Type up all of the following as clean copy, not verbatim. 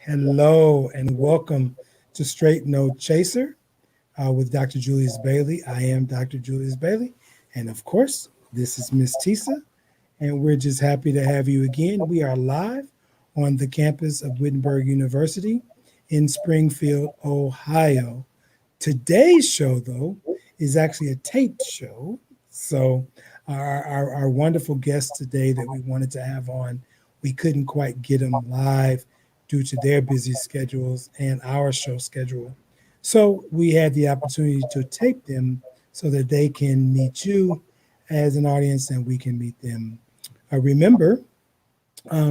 Hello and welcome to Straight No Chaser with Dr. Julius Bailey. I am Dr. Julius Bailey. And of course, this is Miss Tisa. And we're just happy to have you again. We are live on the campus of Wittenberg University in Springfield, Ohio. Today's show, though, is actually a taped show. So, our wonderful guests today that we wanted to have on, we couldn't quite get them live due to their busy schedules and our show schedule. So, we had the opportunity to tape them so that they can meet you as an audience and we can meet them. Remember,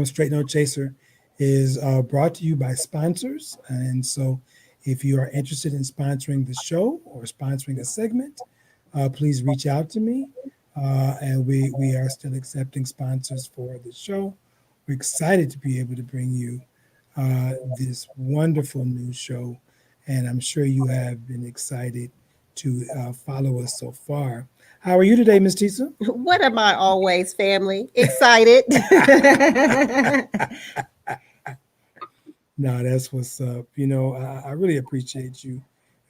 Straight No Chaser is brought to you by sponsors. And so if you are interested in sponsoring the show or sponsoring a segment, please reach out to me. And we are still accepting sponsors for the show. We're excited to be able to bring you this wonderful new show. And I'm sure you have been excited to follow us so far. How are you today, Miss Tisa? What am I always, family? Excited. No, that's what's up. I really appreciate you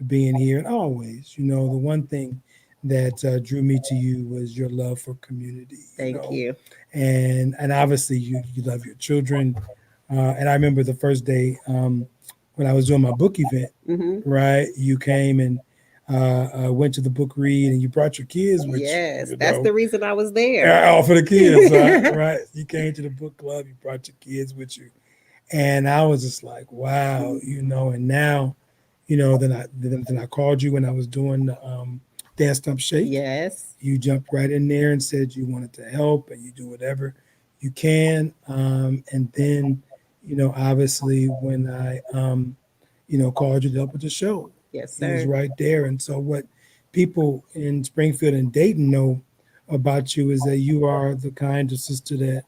being here. And always, the one thing that drew me to you was your love for community. Thank you. And obviously you love your children. And I remember the first day when I was doing my book event, right? You came and went to the book read and you brought your kids, which Yes, that's the reason I was there. all for the kids, right? You came to the book club, you brought your kids with you. And I was just like, wow, and now, then I called you when I was doing the Dance Stump Shake. Yes. You jumped right in there and said you wanted to help and you do whatever you can. And then, obviously when I, called you to help with the show, Yes, he was sir. right there. And so what people in Springfield and Dayton know about you is that you are the kind of sister that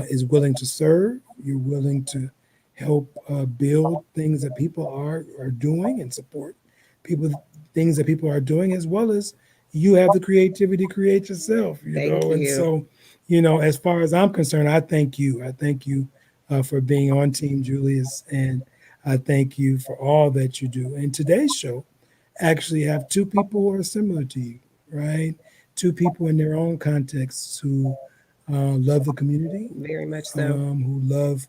is willing to serve. You're willing to help build things that people are doing and support people things that people are doing, as well as you have the creativity to create yourself. Thank And you. so as far as I'm concerned, I thank you. I thank you for being on Team Julius, and I thank you for all that you do. And today's show actually have two people who are similar to you, right? Two people in their own contexts who love the community, Very much so. who love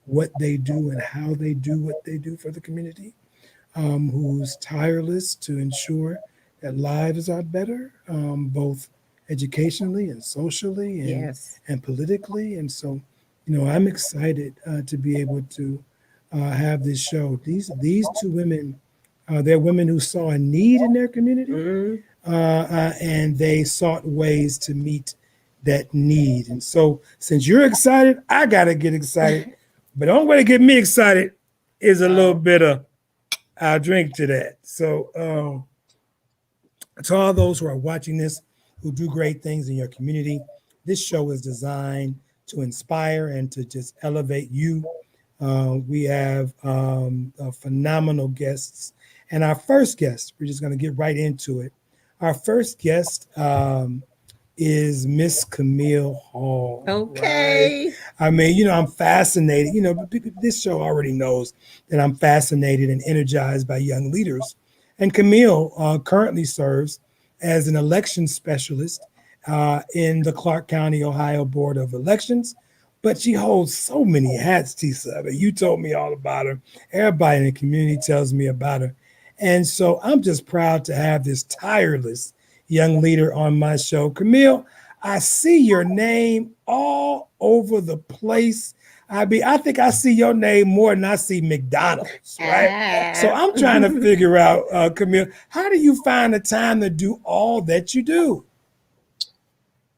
what they do and how they do what they do for the community, who's tireless to ensure that lives are better, both educationally and socially Yes. and politically. And so, I'm excited to be able to have this show. These two women, they're women who saw a need in their community, Mhm. and they sought ways to meet that need. And so, since you're excited, I gotta get excited. But the only way to get me excited is a little bit of I'll drink to that. So, to all those who are watching this, who do great things in your community, this show is designed to inspire and to just elevate you. We have phenomenal guests. And our first guest, we're just going to get right into it. Our first guest is Miss Camille Hall. Okay. Right? I mean, I'm fascinated. This show already knows that I'm fascinated and energized by young leaders. And Camille currently serves as an election specialist in the Clark County, Ohio Board of Elections. But she holds so many hats, Tisa. I mean, you told me all about her. Everybody in the community tells me about her. And so I'm just proud to have this tireless young leader on my show. Camille, I see your name all over the place. I think I see your name more than I see McDonald's, right? So I'm trying to figure out, Camille, how do you find the time to do all that you do?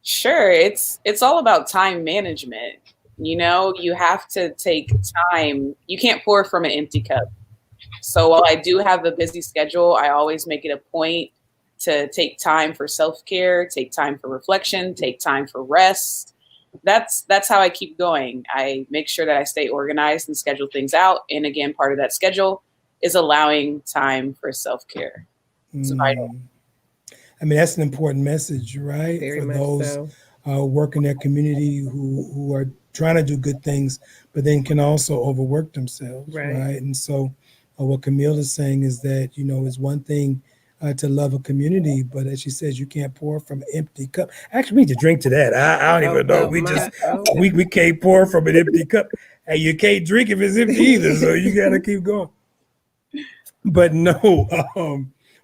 Sure, it's all about time management. You have to take time. You can't pour from an empty cup. So while I do have a busy schedule, I always make it a point to take time for self-care, take time for reflection, take time for rest. That's how I keep going. I make sure that I stay organized and schedule things out. And again, part of that schedule is allowing time for self-care. It's vital. I mean, that's an important message, right? Very For much those so. work in their community who are trying to do good things, but then can also overwork themselves, Right. right? And so, what Camille is saying is that it's one thing to love a community, but as she says, you can't pour from an empty cup. Actually, we need to drink to that. I don't even know. We can't pour from an empty cup, and you can't drink if it's empty either. So you got to keep going. But no,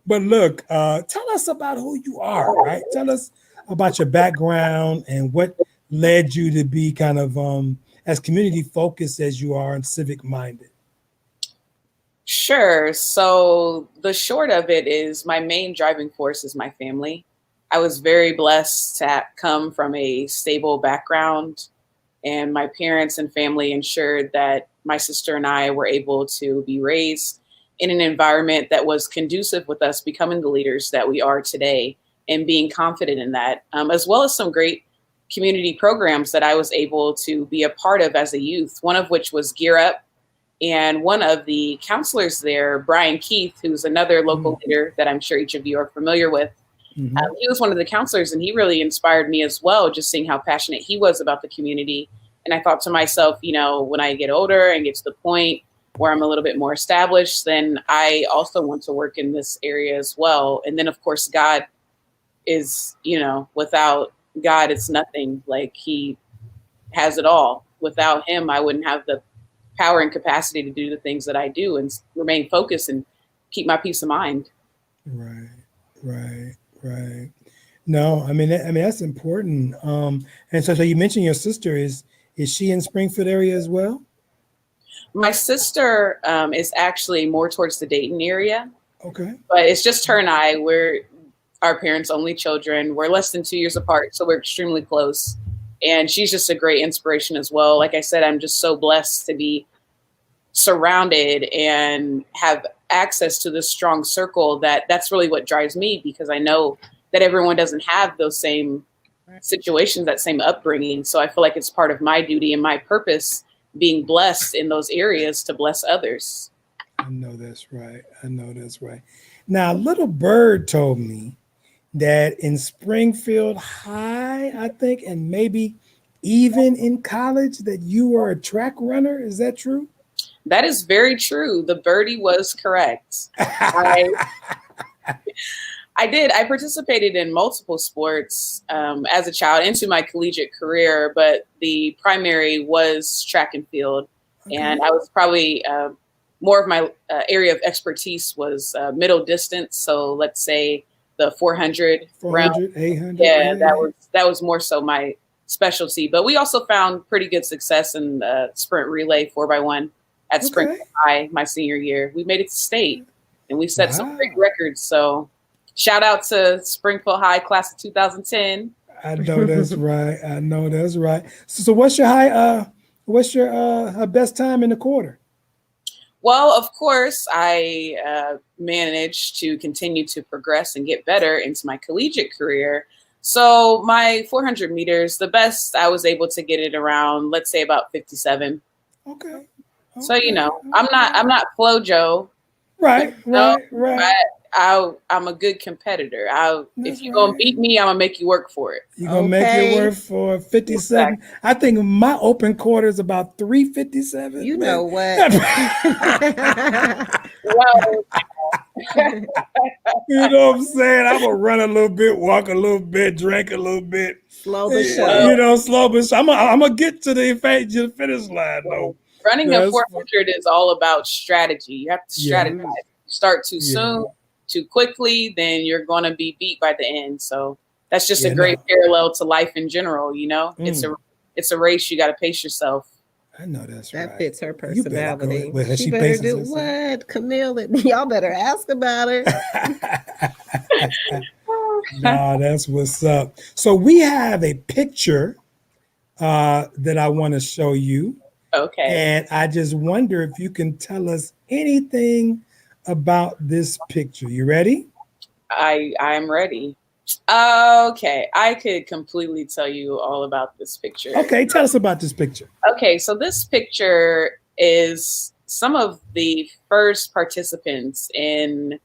but look, tell us about who you are, right? Tell us about your background and what led you to be kind of as community focused as you are and civic minded. Sure. So the short of it is my main driving force is my family. I was very blessed to come from a stable background, and my parents and family ensured that my sister and I were able to be raised in an environment that was conducive with us becoming the leaders that we are today and being confident in that, as well as some great community programs that I was able to be a part of as a youth, one of which was Gear Up. And one of the counselors there, Brian Keith, who's another local leader that I'm sure each of you are familiar with, he was one of the counselors, and he really inspired me as well, just seeing how passionate he was about the community. And I thought to myself, when I get older and get to the point where I'm a little bit more established, then I also want to work in this area as well. And then, of course, God is, without God, it's nothing. Like, he has it all. Without him, I wouldn't have the power and capacity to do the things that I do and remain focused and keep my peace of mind. Right. No, I mean that's important. And so you mentioned your sister is she in Springfield area as well? My sister is actually more towards the Dayton area. Okay. But it's just her and I. We're our parents' only children. We're less than 2 years apart, so we're extremely close. And she's just a great inspiration as well. Like I said, I'm just so blessed to be surrounded and have access to this strong circle that's really what drives me, because I know that everyone doesn't have those same situations, that same upbringing. So I feel like it's part of my duty and my purpose, being blessed in those areas to bless others. I know that's right. Now, Little Bird told me that in Springfield High, I think, and maybe even in college, that you were a track runner. Is that true? That is very true. The birdie was correct. I did. I participated in multiple sports as a child into my collegiate career, but the primary was track and field. Okay. And I was probably more of my area of expertise was middle distance. So let's say the 400 round. 800. Yeah, that was more so my specialty. But we also found pretty good success in the sprint relay 4x1 at Springfield High my senior year. We made it to state, and we set some great records. So shout out to Springfield High class of 2010. I know that's right. So what's your high? What's your best time in the quarter? Well, of course, I managed to continue to progress and get better into my collegiate career. So my 400 meters, the best I was able to get it around, let's say about 57. Okay. So I'm not FloJo. Right. I'm a good competitor. If you're gonna beat me, I'm gonna make you work for it. You're gonna make it work for 57. Exactly. I think my open quarter is about 3:57. You know what? Well, you know what I'm saying? I'm gonna run a little bit, walk a little bit, drink a little bit. Slow but sure. Slow but sure. I'm gonna get to the finish line though. Running a 400 is all about strategy. You have to strategize. You start too soon, too quickly, then you're going to be beat by the end. So that's just a great parallel to life in general. It's a race. You got to pace yourself. I know that's right. That fits her personality. She better do what, Camille? Y'all better ask about her. No, that's what's up. So we have a picture that I want to show you. Okay. And I just wonder if you can tell us anything about this picture. You ready? I'm ready. Okay. I could completely tell you all about this picture. Okay. Tell us about this picture. Okay. So this picture is some of the first participants in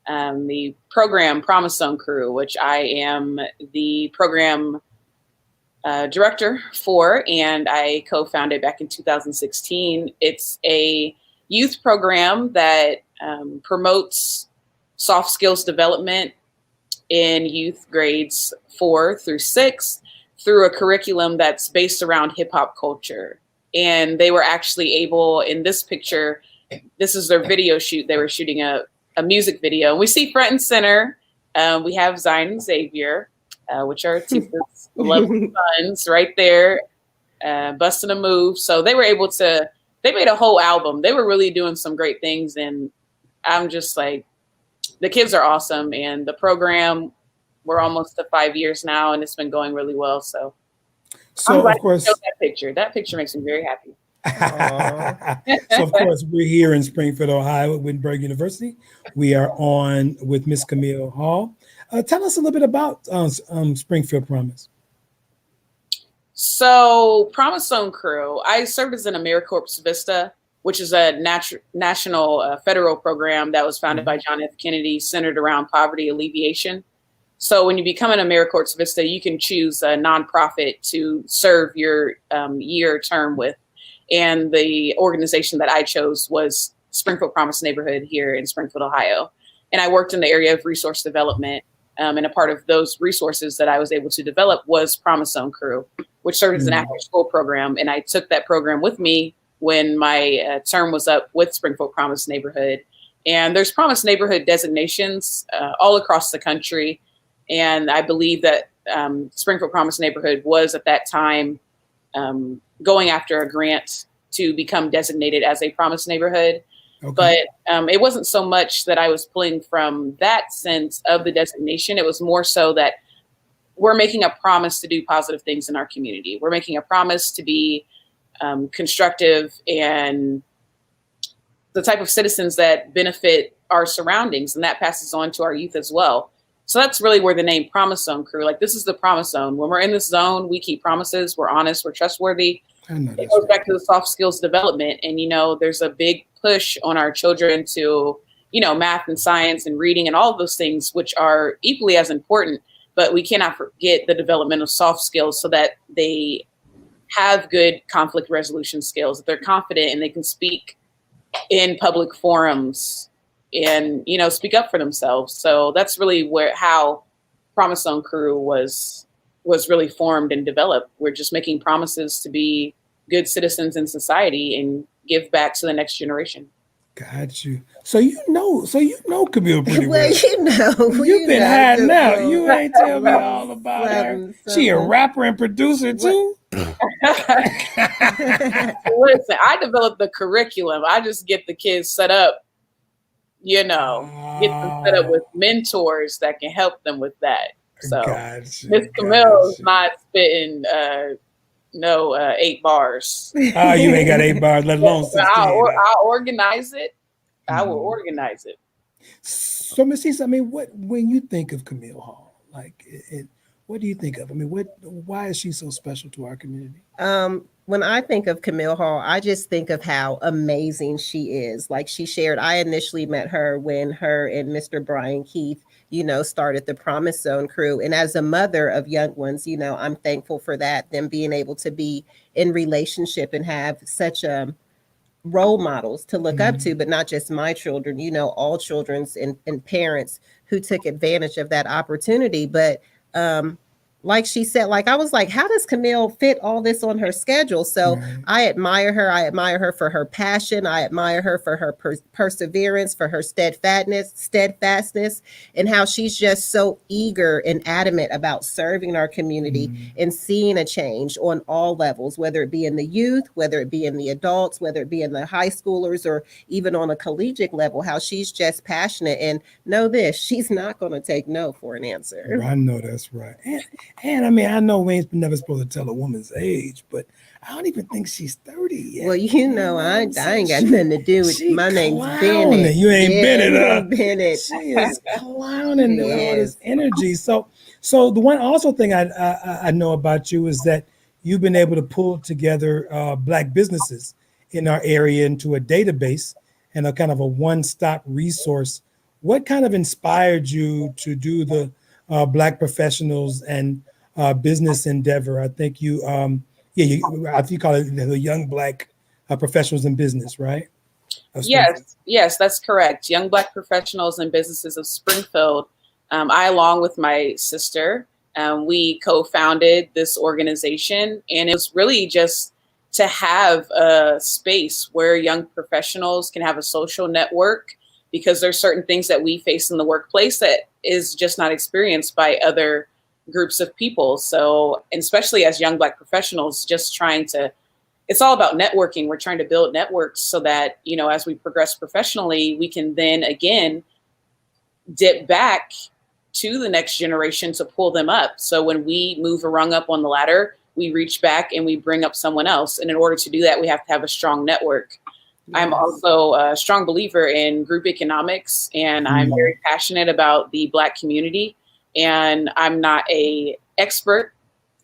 the program Promise Zone Crew, which I am the program director for, and I co-founded back in 2016. It's a youth program that promotes soft skills development in youth grades 4 through 6 through a curriculum that's based around hip hop culture. And they were actually able, in this picture, this is their video shoot. They were shooting a music video. And we see front and center, we have Zion and Xavier, which are Tifa's lovely sons right there, busting a move. So they were able to, they made a whole album. They were really doing some great things. And I'm just like, the kids are awesome. And the program, we're almost to 5 years now, and it's been going really well. So of course, that picture makes me very happy. So of course, we're here in Springfield, Ohio at Wittenberg University. We are on with Miss Camille Hall. Tell us a little bit about Springfield Promise. So Promise Zone Crew, I served as an AmeriCorps Vista, which is a national federal program that was founded by John F. Kennedy, centered around poverty alleviation. So when you become an AmeriCorps Vista, you can choose a nonprofit to serve your year term with. And the organization that I chose was Springfield Promise Neighborhood here in Springfield, Ohio. And I worked in the area of resource development. And a part of those resources that I was able to develop was Promise Zone Crew, which served as an after school program. And I took that program with me when my term was up with Springfield Promise Neighborhood. And there's Promise Neighborhood designations all across the country. And I believe that Springfield Promise Neighborhood was at that time going after a grant to become designated as a Promise Neighborhood. Okay. But it wasn't so much that I was pulling from that sense of the designation. It was more so that we're making a promise to do positive things in our community. We're making a promise to be constructive and the type of citizens that benefit our surroundings, and that passes on to our youth as well. So that's really where the name Promise Zone Crew, like this is the promise zone. When we're in this zone, we keep promises, we're honest, we're trustworthy. It goes back to the soft skills development. And, you know, there's a big push on our children to, you know, math and science and reading and all of those things, which are equally as important. But we cannot forget the development of soft skills so that they have good conflict resolution skills, that they're confident and they can speak in public forums and, you know, speak up for themselves. So that's really how Promise Zone Crew was really formed and developed. We're just making promises to be good citizens in society and give back to the next generation. Got you. So you know Camille pretty well. Well, You've been hiding out. You ain't tell me all about her. She a rapper and producer too? Listen, I developed the curriculum. I just get the kids set up, you know, get them set up with mentors that can help them with that. So Miss Camille is not spitting 8 bars. Oh, you ain't got 8 bars, let alone 16. I'll organize it. I will organize it. So, Ms. Tisa, I mean, when you think of Camille Hall, like, what do you think of? I mean, why is she so special to our community? When I think of Camille Hall, I just think of how amazing she is. Like she shared, I initially met her when her and Mr. Brian Keith, you know, started the Promise Zone Crew. And as a mother of young ones, you know, I'm thankful for that, them being able to be in relationship and have such role models to look up to, but not just my children, you know, all children's and parents who took advantage of that opportunity. But like she said, like I was like, how does Camille fit all this on her schedule? So I admire her. I admire her for her passion. I admire her for her perseverance, for her steadfastness, and how she's just so eager and adamant about serving our community and seeing a change on all levels, whether it be in the youth, whether it be in the adults, whether it be in the high schoolers, or even on a collegiate level, how she's just passionate. And know this, she's not going to take no for an answer. I know that's right. And I mean, I know we ain't never supposed to tell a woman's age, but I don't even think she's 30 yet. Well, you know, I ain't got nothing to do with my name's Bennett. You ain't Bennett. Bennett. She is clowning with all this energy. So the one also thing I know about you is that you've been able to pull together Black businesses in our area into a database and a kind of a one-stop resource. What kind of inspired you to do the Black professionals and business endeavor. I think I think you call it the Young Black Professionals in Business, right? Yes, that's correct. Young Black Professionals and Businesses of Springfield. I, along with my sister, we co-founded this organization, and it was really just to have a space where young professionals can have a social network, because there's certain things that we face in the workplace that is just not experienced by other groups of people. So, and especially as young Black professionals, just trying to, it's all about networking. We're trying to build networks so that, you know, as we progress professionally, we can then again dip back to the next generation to pull them up. So when we move a rung up on the ladder, we reach back and we bring up someone else. And in order to do that, we have to have a strong network. Yes. I'm also a strong believer in group economics, and I'm very passionate about the Black community. And I'm not an expert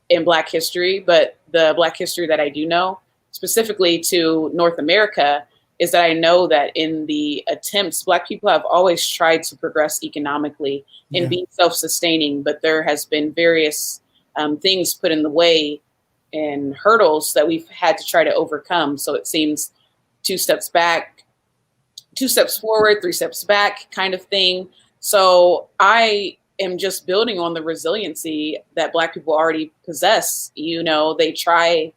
in Black history, but the Black history that I do know, specifically to North America, is that I know that in the attempts, Black people have always tried to progress economically and be self-sustaining, but there has been various things put in the way and hurdles that we've had to try to overcome. So it seems 2 steps back, 2 steps forward, 3 steps back kind of thing. So I am just building on the resiliency that Black people already possess. You know, they try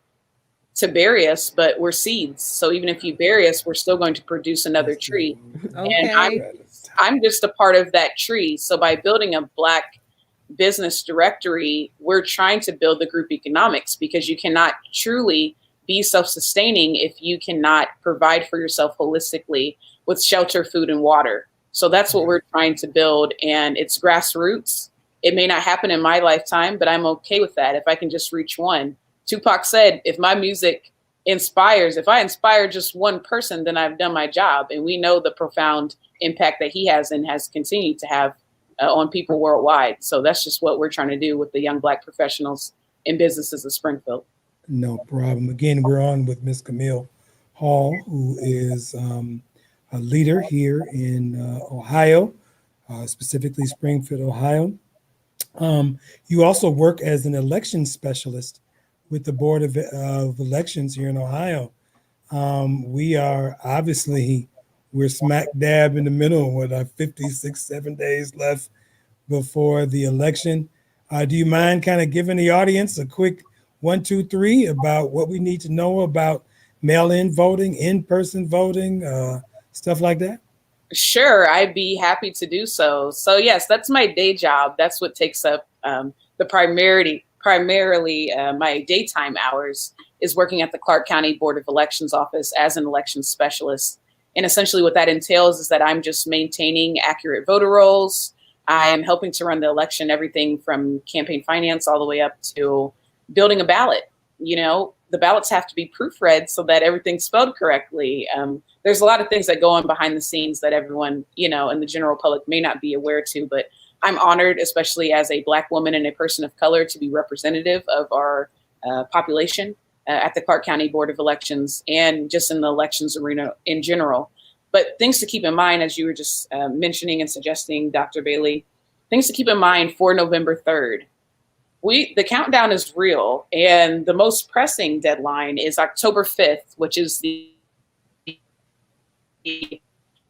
to bury us, but we're seeds. So even if you bury us, we're still going to produce another tree. Okay. And I'm just a part of that tree. So by building a Black business directory, we're trying to build the group economics, because you cannot truly be self-sustaining if you cannot provide for yourself holistically with shelter, food, and water. So that's what we're trying to build. And it's grassroots. It may not happen in my lifetime, but I'm okay with that if I can just reach one. Tupac said, if my music inspires, if I inspire just one person, then I've done my job. And we know the profound impact that he has and has continued to have on people worldwide. So that's just what we're trying to do with the Young Black Professionals in Businesses of Springfield. No problem. Again, we're on with Miss Camille Hall, who is a leader here in Ohio, specifically Springfield, Ohio. You also work as an election specialist with the Board of Elections here in Ohio. We're smack dab in the middle with our 7 days left before the election. Do you mind kind of giving the audience a quick 1, 2, 3 about what we need to know about mail-in voting, in-person voting, stuff like that? Sure, I'd be happy to do so. So yes, that's my day job. That's what takes up the primarily my daytime hours, is working at the Clark County Board of Elections office as an election specialist. And essentially what that entails is that I'm just maintaining accurate voter rolls. I am helping to run the election, everything from campaign finance all the way up to building a ballot. You know, the ballots have to be proofread so that everything's spelled correctly. There's a lot of things that go on behind the scenes that everyone, you know, and the general public may not be aware to, but I'm honored, especially as a Black woman and a person of color, to be representative of our population at the Clark County Board of Elections and just in the elections arena in general. But things to keep in mind, as you were just mentioning and suggesting, Dr. Bailey, things to keep in mind for November 3rd. The countdown is real, and the most pressing deadline is October 5th, which is the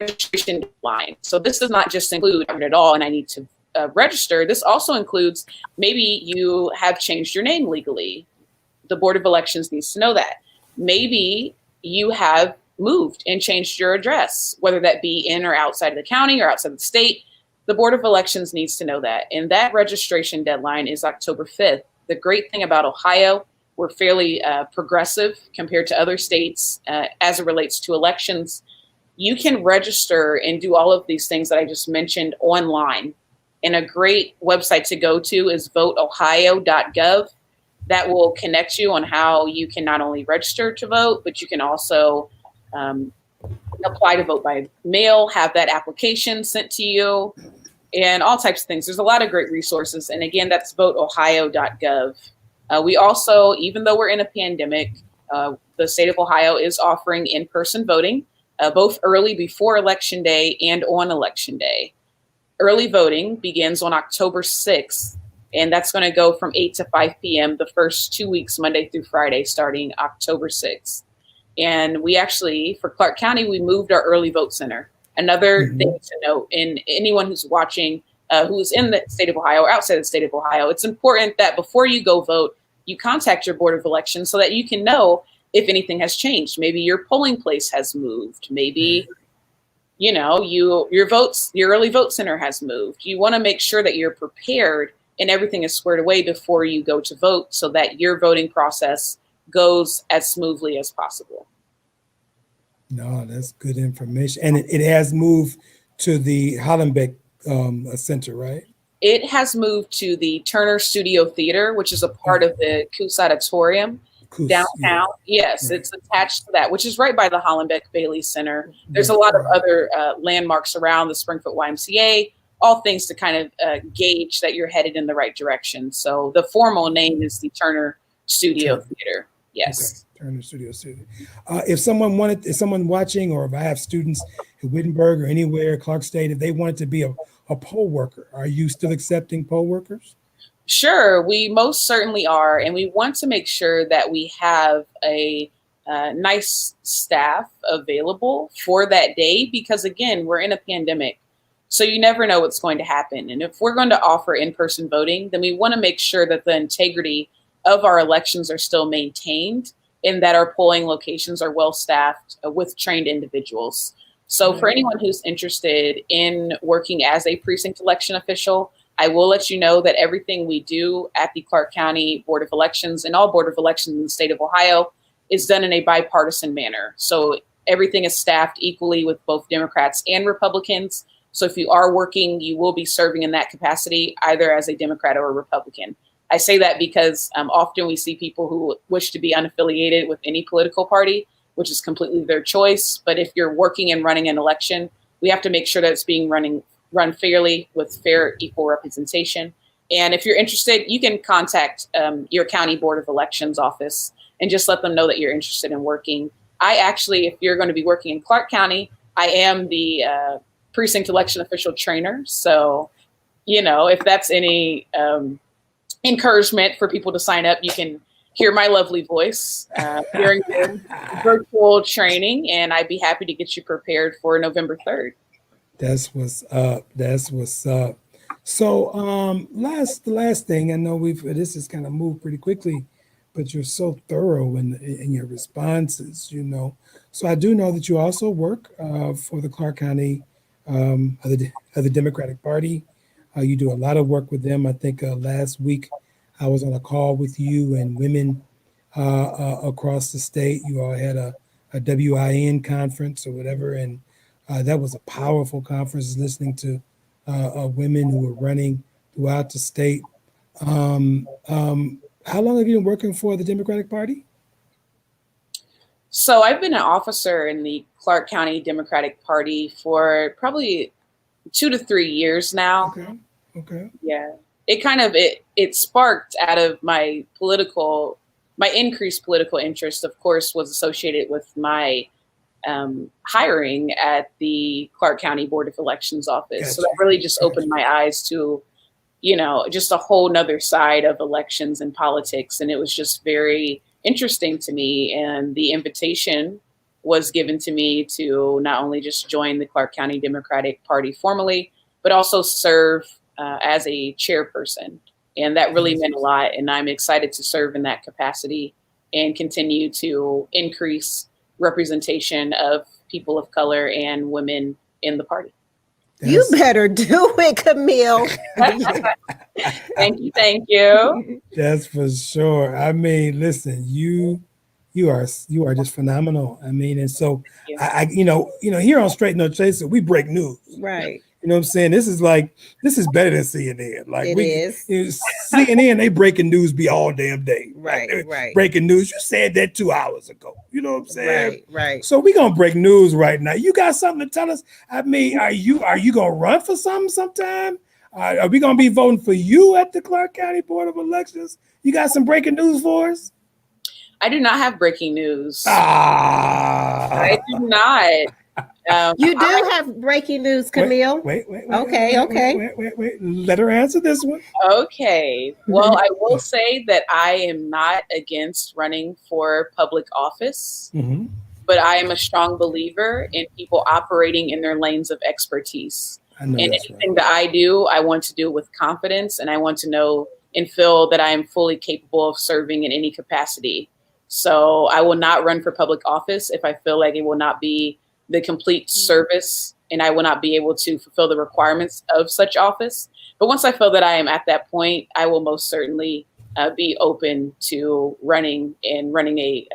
registration deadline. So this does not just include at all, and I need to register. This also includes maybe you have changed your name legally. The Board of Elections needs to know that. Maybe you have moved and changed your address, whether that be in or outside of the county or outside of the state. The Board of Elections needs to know that. And that registration deadline is October 5th. The great thing about Ohio, we're fairly progressive compared to other states as it relates to elections. You can register and do all of these things that I just mentioned online. And a great website to go to is voteohio.gov. That will connect you on how you can not only register to vote, but you can also apply to vote by mail, have that application sent to you, and all types of things. There's a lot of great resources. And again, that's voteohio.gov. We also, even though we're in a pandemic, the state of Ohio is offering in-person voting, both early before Election Day and on Election Day. Early voting begins on October 6th And that's going to go from 8 to 5 p.m. the first 2 weeks, Monday through Friday, starting October 6th. And we actually, for Clark County, we moved our early vote center. Another thing to note, and anyone who's watching, who's in the state of Ohio or outside the state of Ohio, it's important that before you go vote, you contact your Board of Elections so that you can know if anything has changed. Maybe your polling place has moved. Maybe, you know, your early vote center has moved. You want to make sure that you're prepared and everything is squared away before you go to vote so that your voting process goes as smoothly as possible. No, that's good information. And it has moved to the Hollenbeck Center, right? It has moved to the Turner Studio Theater, which is a part of the Coos Auditorium downtown. Yeah. Yes, right. It's attached to that, which is right by the Hollenbeck Bailey Center. There's a lot of other landmarks around the Springfield YMCA, all things to kind of gauge that you're headed in the right direction. So the formal name is the Turner Studio Theater. Yes. Okay. Turner Studio Theater. If someone watching, or if I have students in Wittenberg or anywhere, Clark State, if they wanted to be a poll worker, are you still accepting poll workers? Sure, we most certainly are. And we want to make sure that we have a nice staff available for that day, because again, we're in a pandemic. So you never know what's going to happen. And if we're going to offer in-person voting, then we want to make sure that the integrity of our elections are still maintained and that our polling locations are well staffed with trained individuals. So for anyone who's interested in working as a precinct election official, I will let you know that everything we do at the Clark County Board of Elections and all Board of Elections in the state of Ohio is done in a bipartisan manner. So everything is staffed equally with both Democrats and Republicans. So if you are working, you will be serving in that capacity, either as a Democrat or a Republican. I say that because often we see people who wish to be unaffiliated with any political party, which is completely their choice. But if you're working and running an election, we have to make sure that it's being run fairly with fair, equal representation. And if you're interested, you can contact your county Board of Elections office and just let them know that you're interested in working. I actually, if you're going to be working in Clark County, I am the precinct election official trainer. So, you know, if that's any encouragement for people to sign up, you can hear my lovely voice during the virtual training, and I'd be happy to get you prepared for November 3rd. That's what's up. That's what's up. So the last thing, I know this has kind of moved pretty quickly, but you're so thorough in your responses, you know. So I do know that you also work for the Clark County of the Democratic Party. You do a lot of work with them. I think last week I was on a call with you and women across the state. You all had a WIN conference or whatever, and that was a powerful conference, listening to women who were running throughout the state. How long have you been working for the Democratic Party? So I've been an officer in the Clark County Democratic Party for probably 2 to 3 years now. Okay. Yeah. It sparked out of my increased political interest, of course, was associated with my hiring at the Clark County Board of Elections office. Gotcha. So that really just opened my eyes to, you know, just a whole nother side of elections and politics. And it was just very interesting to me. And the invitation was given to me to not only just join the Clark County Democratic Party formally, but also serve as a chairperson. And that really meant a lot. And I'm excited to serve in that capacity and continue to increase representation of people of color and women in the party. You better do it, Camille. Thank you. That's for sure. I mean, listen, you are just phenomenal. I mean, and so I you know, here on Straight No Chaser, we break news. Right. You know what I'm saying? This is better than CNN. Like it is. CNN, they breaking news be all damn day. Right, like, right. Breaking news. You said that 2 hours ago. You know what I'm saying? Right. So we gonna break news right now. You got something to tell us? I mean, are you gonna run for something sometime? Are we gonna be voting for you at the Clark County Board of Elections? You got some breaking news for us? I do not have breaking news. I do not. You do have breaking news, Camille. Wait. Let her answer this one. Okay. Well, I will say that I am not against running for public office, Mm-hmm. but I am a strong believer in people operating in their lanes of expertise. I know And that's anything right. that I do, I want to do with confidence, and I want to know and feel that I am fully capable of serving in any capacity. So I will not run for public office if I feel like it will not be the complete service and I will not be able to fulfill the requirements of such office. But once I feel that I am at that point, I will most certainly be open to running a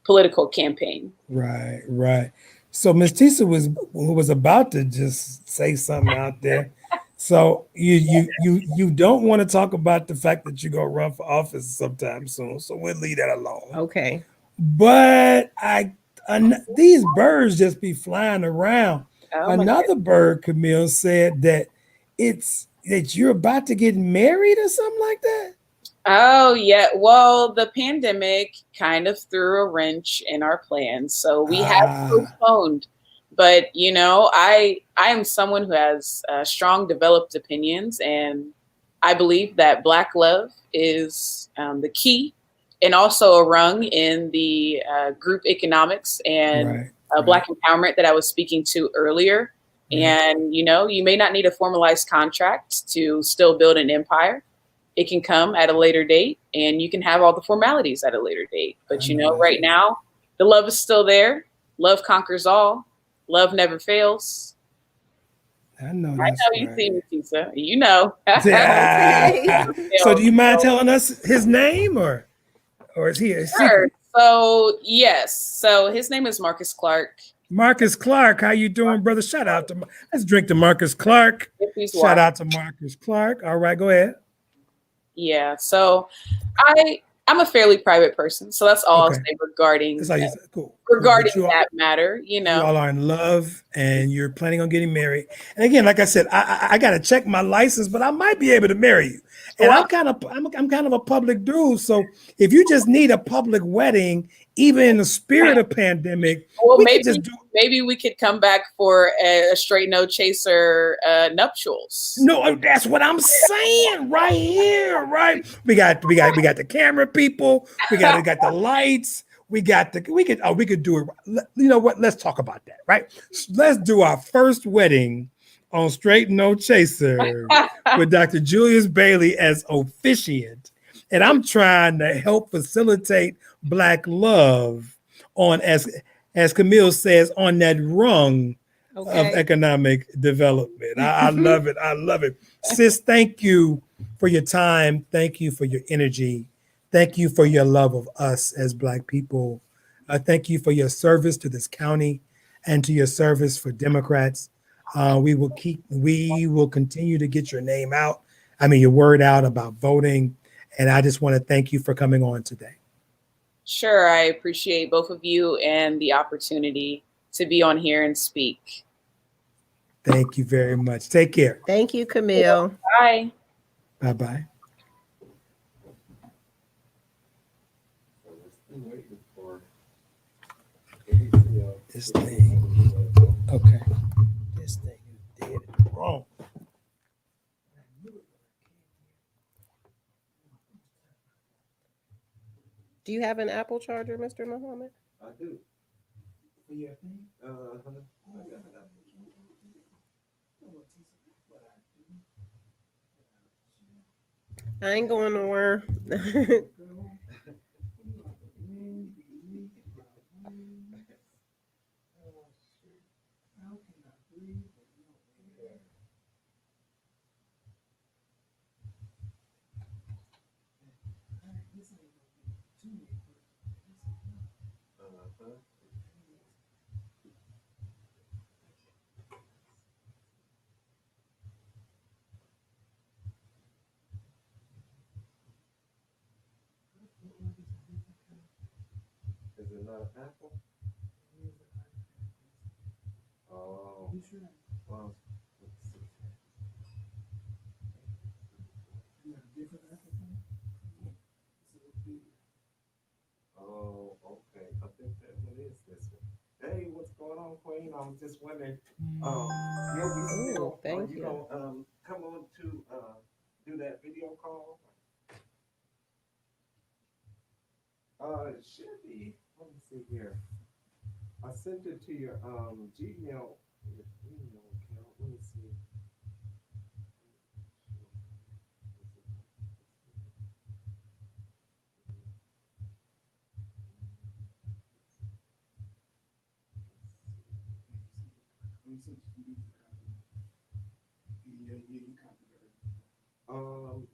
political campaign. Right. So Miss Tisa was about to just say something out there. So you don't want to talk about the fact that you're gonna run for office sometime soon. So we'll leave that alone. Okay. But these birds just be flying around. Oh my Another bird, Camille, said that that you're about to get married or something like that. Oh, yeah. Well, the pandemic kind of threw a wrench in our plans, so we have Ah, postponed. But I am someone who has strong developed opinions, and I believe that Black love is the key, and also a rung in the group economics and right, Black empowerment that I was speaking to earlier. right. And you may not need a formalized contract to still build an empire. It can come at a later date, and you can have all the formalities at a later date. I But know that's right now, the love is still there. Love conquers all. Love never fails. I know I that's know you right. see me, Tisa. You know. Okay. So Fails. do you mind telling us his name or is he a Sure. secret? So yes. So his name is Marcus Clark. Marcus Clark, how you doing, brother? Shout out to let's drink to Marcus Clark. If he's Shout watching. out to Marcus Clark. All right, go ahead. Yeah. So I'm a fairly private person. So that's all I'll Okay, say that's regarding how you say. Cool. But regarding that matter. you all are in love and you're planning on getting married. And again, like I said, I got to check my license, but I might be able to marry you. And Well, I'm kind of a public dude. So if you just need a public wedding, even in the spirit of pandemic, Well, we could just do. maybe we could come back for a straight no chaser nuptials. No, that's what I'm saying right here. Right, we got the camera people. We got the lights. We could do it. You know what? Let's talk about that. Right. Let's do our first wedding on Straight No Chaser with Dr. Julius Bailey as officiant, and I'm trying to help facilitate Black love on as Camille says on that rung of Okay. economic development. I love it. I love it. Sis, thank you for your time. Thank you for your energy. Thank you for your love of us as Black people. Thank you for your service to this county and to your service for Democrats. We will continue to get your name out. I mean, your word out about voting. And I just want to thank you for coming on today. Sure, I appreciate both of you and the opportunity to be on here and speak. Thank you very much. Take care. Thank you, Camille. Bye. Bye-bye. This thing. Okay. This thing is dead wrong. Do you have an Apple charger, Mr. Muhammad? I do. I ain't going nowhere. Is it not an apple? Oh. Well, let's see. Oh, okay. I think that one is this one. Hey, what's going on? on, Queen. I was just wondering, you'll be Ooh, still, are thank you you. gonna come on to do that video call? It should be. Let me see here. I sent it to your Gmail account. Let me see.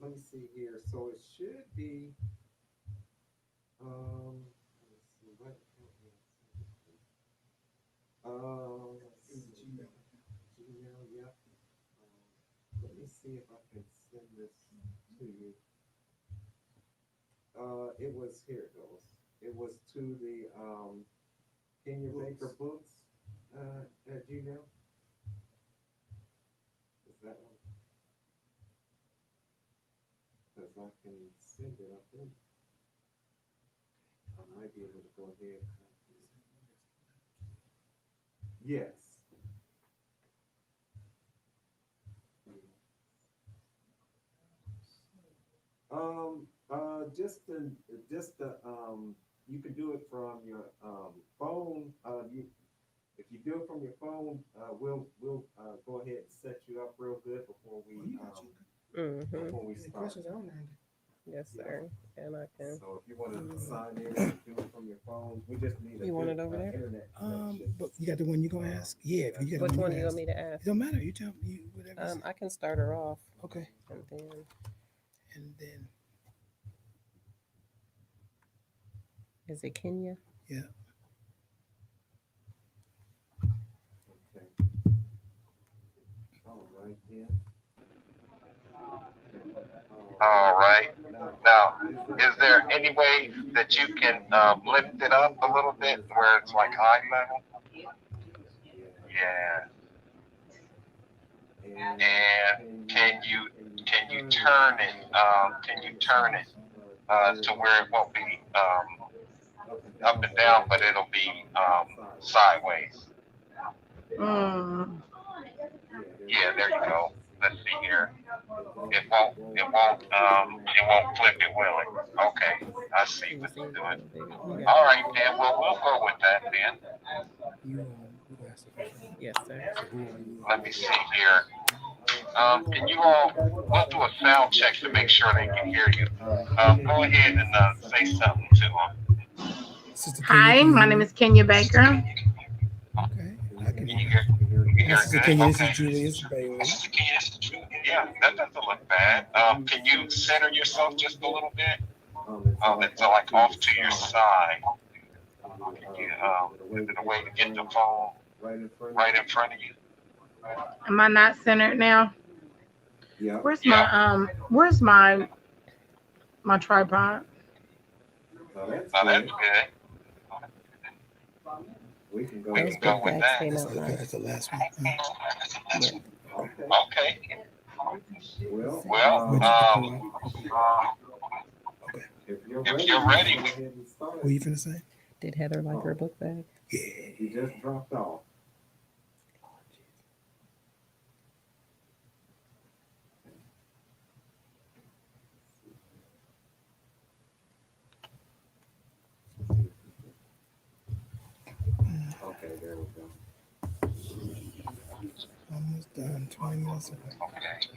Let me see here. So it should be. Let me see. What account did I send it to? Gmail, yeah. Let me see if I can send this to you. It was here. It goes. It was to the Kenya Baker Books at Gmail. Is that one? Because I can send it. I think I might be able to go ahead. Yes. Just the you can do it from your phone. If you do it from your phone, we'll go ahead and set you up real good before we before we start. Yes, sir. And I can. So if you want to sign in and do it from your phone, we just need a You want good, it over there? internet connection. But you got the one you gonna ask? Yeah, if you got Which the one one do you you want ask. me to ask? It don't matter. You tell me whatever. You say. I can start her off, Okay, and then and then is it Kenya? yeah. Okay. All right then. All right. Now, is there any way that you can lift it up a little bit where it's like eye level? Yeah. And can you turn it? Can you turn it to where it won't be up and down, but it'll be sideways? Yeah, there you go. Let's see here. It won't flip it, will it? Okay, I see Can you what see you're it a doing. little bigger? Okay. All right, then. Well, we'll go with that then. You who asked the question? Yes, sir. Let me see here. Can you all, we'll do a sound check to make sure they can hear you. Go ahead and say something to them. Sister Kenya, Hi, can you my hear name me? is Kenya Baker. Okay, I can Can hear you you. hear? You can hear Sister it Kenya, good? this is Okay. Julius Bailey. Yeah, that doesn't look bad. Can you center yourself just a little bit? It's like off to your side. Is it a way to get the phone right in front of you? Am I not centered now? Yeah. Where's my tripod? Oh, that's good. We can go Those We can go book with bags that. came That's out the, nice. that's the last one. Yeah. Okay. Okay. Well, Well, Okay. if you're if ready, you're ready, go ahead and start. What you finna say? Did Heather like her book bag? Yeah. You just dropped off. Okay, there we go. Almost done. 20 minutes away. okay.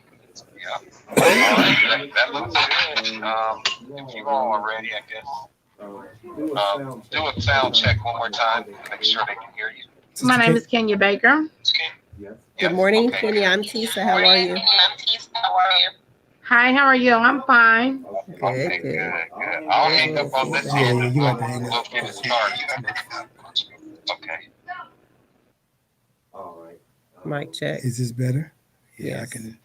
Yeah. All right. That looks good. If you all are ready, I guess. Do a sound check one more time to make sure they can hear you. My name is Kenya Baker. Yes. Good morning, Kenya. I'm Tisa. How are you? Hi, how are you? I'm fine. Okay, good. I'll hang up on this Yeah, end yeah, and you we'll got to hang up. get it started. Okay. All right. Mic check. Is this better? Yeah, I Yes. can.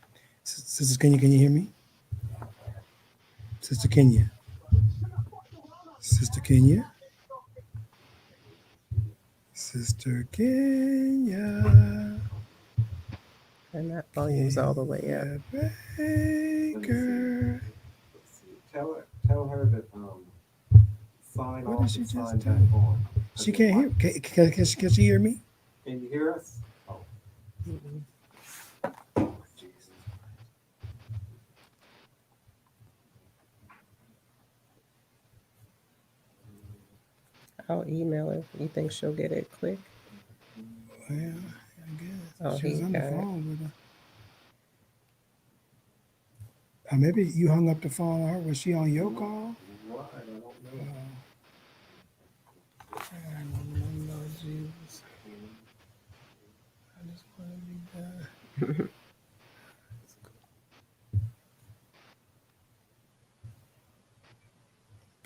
Sister Kenya, can you hear me? Sister Kenya. Sister Kenya. Sister Kenya. And that volume's all the way up. Baker. Let's see. Tell her to sign What off did she and just sign do? back on. She can't hear. Can she hear me? Can you hear us? Oh. Jesus. I'll email her. You think she'll get it quick? Well, I guess. Oh, She was he on the got it. phone with her. Maybe you hung up the phone on her. Was she on your call? Right, I don't know. I don't know, Jesus. I just want to be done.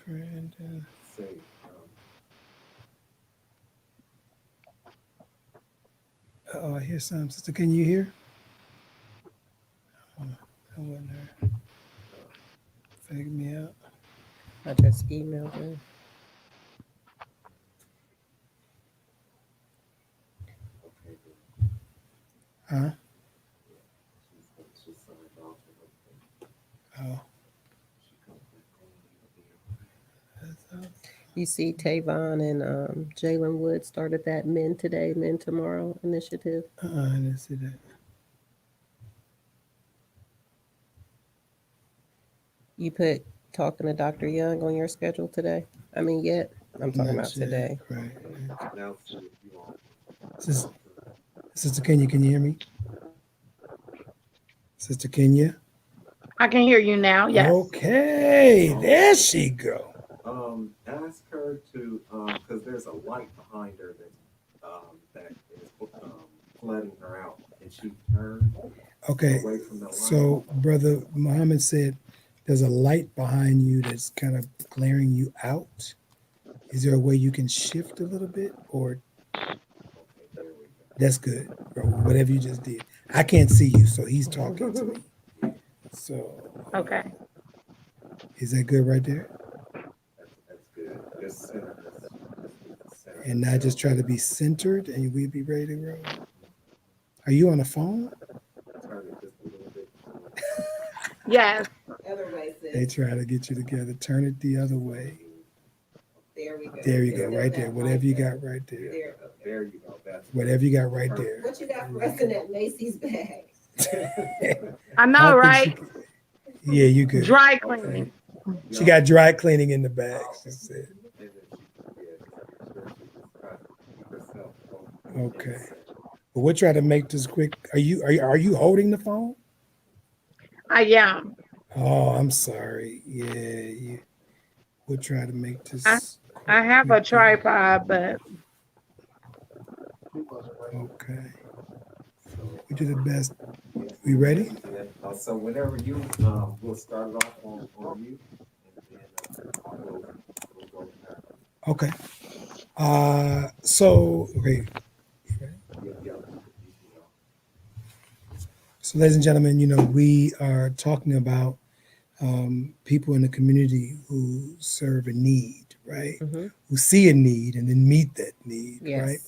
Brandon. Say, Oh, I hear something. Sister, can you hear? Oh, that wasn't her. Fake me out. I just emailed her. okay, good. Huh? She's signed off. Oh. She comes back on. That's awesome. You see Tavon and Jalen Wood started that Men Today, Men Tomorrow initiative. I didn't see that. You put talking to Dr. Young on your schedule today? I mean, yet? I'm talking Not about yet, today. Right. Now see if you all. Sister Kenya, can you hear me? Sister Kenya? I can hear you now. Yes. Okay, there she go. Ask her to, because there's a light behind her that is flooding her out, and she turned Okay, away from the light. so Brother Muhammad said there's a light behind you that's kind of glaring you out. Is there a way you can shift a little bit, or Okay, there we go. that's good, bro, whatever you just did. I can't see you, so he's talking to me. So, Okay. is that good right there? That's good. Just center this. And now just try to be centered, and we'll be ready to roll. Are you on the phone? Turn it just a little bit. Yes. Other way, sis. They try to get you together. Turn it the other way. There we go. There you go, It's right still there. that Whatever light you there. got right there. There. There you go. That's Whatever you got right there. What you got for us in that Macy's bag? I know, I right? think yeah, you good. Dry cleaning. She got dry cleaning in the bag, she said. And then she keep herself Okay. But we'll try to make this quick. Are you holding the phone? I am. Oh, I'm sorry. Yeah. We'll try to make this. I have a tripod, but Okay. We do the best. We ready? So whenever you, we'll start it off on you, and then we'll go back. Okay. So okay. Yeah. So, ladies and gentlemen, we are talking about people in the community who serve a need, right? Mm-hmm. Who see a need and then meet that need, Yes. right?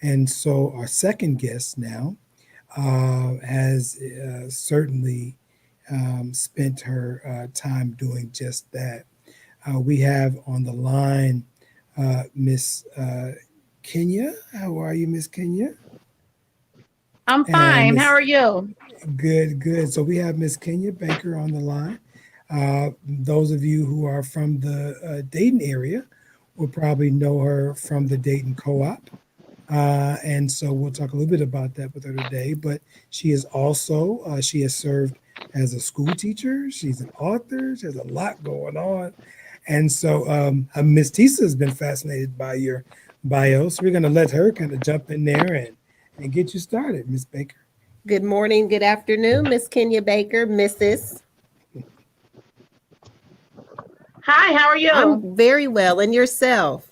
And so, our second guest now has certainly spent her time doing just that. We have on the line Miss Kenya. How are you, Miss Kenya? I'm fine. How are you? Good. So we have Miss Kenya Baker on the line. Those of you who are from the Dayton area will probably know her from the Dayton Co-op. And so we'll talk a little bit about that with her today. But she is also, she has served as a school teacher. She's an author. She has a lot going on. And so Miss Tisa has been fascinated by your bio. So we're going to let her kind of jump in there and get you started, Miss Baker. Good morning, good afternoon, Miss Kenya Baker, Mrs. Hi, how are you? I'm very well, and yourself?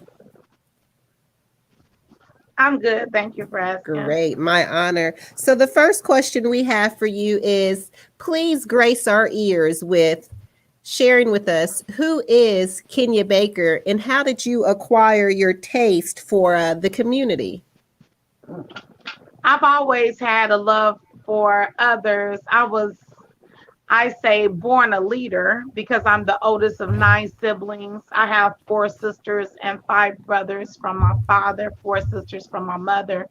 I'm good. Thank you for asking. Great, my honor. So the first question we have for you is, please grace our ears with sharing with us, who is Kenya Baker and how did you acquire your taste for the community? I've always had a love for others. I say born a leader because I'm the oldest of 9 siblings. I have 4 sisters and 5 brothers from my father, 4 sisters from my mother.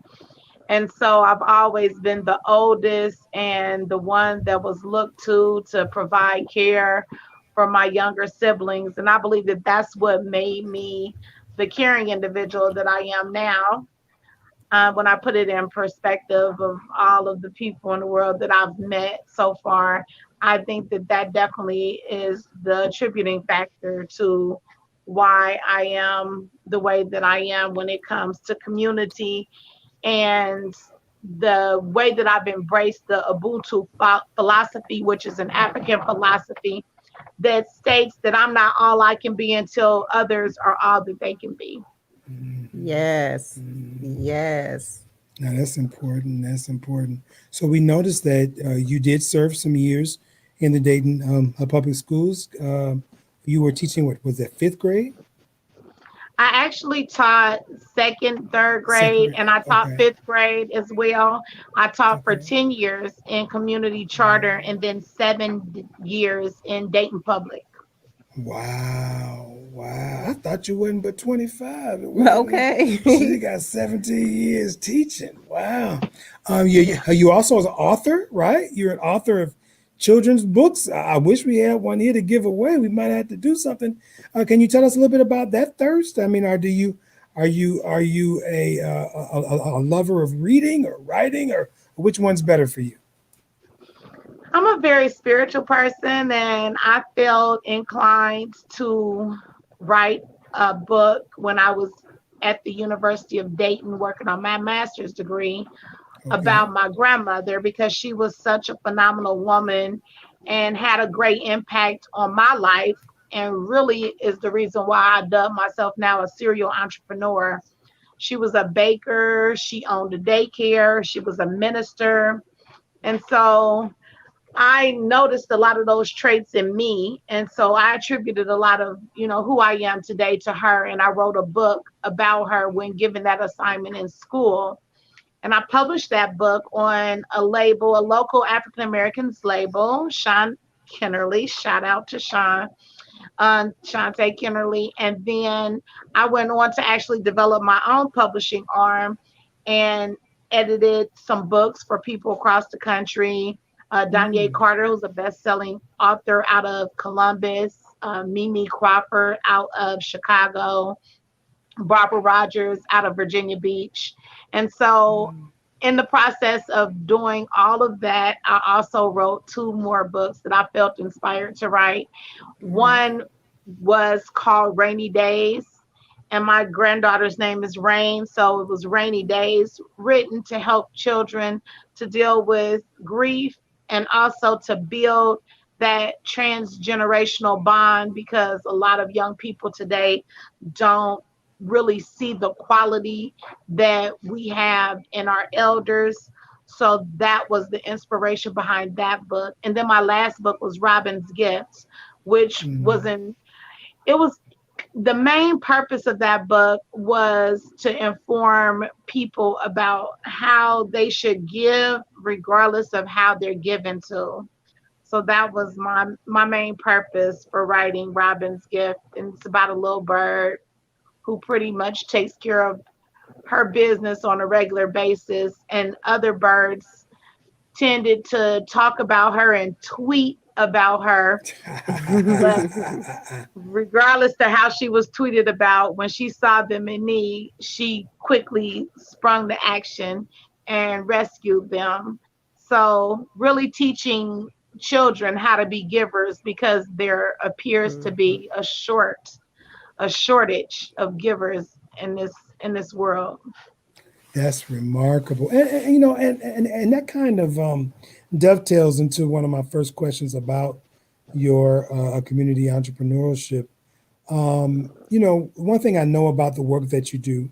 And so I've always been the oldest and the one that was looked to provide care for my younger siblings. And I believe that that's what made me the caring individual that I am now. When I put it in perspective of all of the people in the world that I've met so far, I think that that definitely is the attributing factor to why I am the way that I am when it comes to community and the way that I've embraced the Ubuntu philosophy, which is an African philosophy that states that I'm not all I can be until others are all that they can be. Yes. Mhm. Yes. Now that's important. That's important. So we noticed that you did serve some years in the Dayton public schools. You were teaching, what was that, fifth grade? I actually taught second, third Second grade, grade. and I taught Okay. fifth grade as well. I taught for Okay. 10 years in community charter Wow. and then 7 years in Dayton Public. Wow. Wow. I thought you wasn't but 25. Well, she Okay. got 17 years teaching. Wow. You also as an author, right? You're an author of children's books. I wish we had one here to give away. We might have to do something. Can you tell us a little bit about that thirst? I mean, are you a lover of reading or writing, or which one's better for you? I'm a very spiritual person, and I felt inclined to write a book when I was at the University of Dayton working on my master's degree Okay. about my grandmother because she was such a phenomenal woman and had a great impact on my life, and really is the reason why I dub myself now a serial entrepreneur. She was a baker, she owned a daycare, she was a minister. And so I noticed a lot of those traits in me. And so I attributed a lot of, who I am today to her. And I wrote a book about her when given that assignment in school. And I published that book on a label, a local African Americans label, Sean Kennerly. Shout out to Sean, Shante Kennerly. And then I went on to actually develop my own publishing arm and edited some books for people across the country. Danye Mm. Carter, who's a best-selling author out of Columbus, Mimi Crawford out of Chicago, Barbara Rogers out of Virginia Beach. And so, Mm. in the process of doing all of that, I also wrote two more books that I felt inspired to write. All right. One was called Rainy Days, and my granddaughter's name is Rain. So it was Rainy Days, written to help children to deal with grief and also to build that transgenerational bond because a lot of young people today don't really see the quality that we have in our elders. So that was the inspiration behind that book. And then my last book was Robin's Gifts, which was Mm. in it was the main purpose of that book was to inform people about how they should give regardless of how they're given to. So that was my main purpose for writing Robin's Gift. And it's about a little bird who pretty much takes care of her business on a regular basis, and other birds tended to talk about her and tweet about her. But regardless to how she was tweeted about, when she saw them in need, she quickly sprung to action and rescued them. So really teaching children how to be givers because there appears to Mhm. be a shortage of givers in this world. That's remarkable, and that kind of dovetails into one of my first questions about your community entrepreneurship. One thing I know about the work that you do,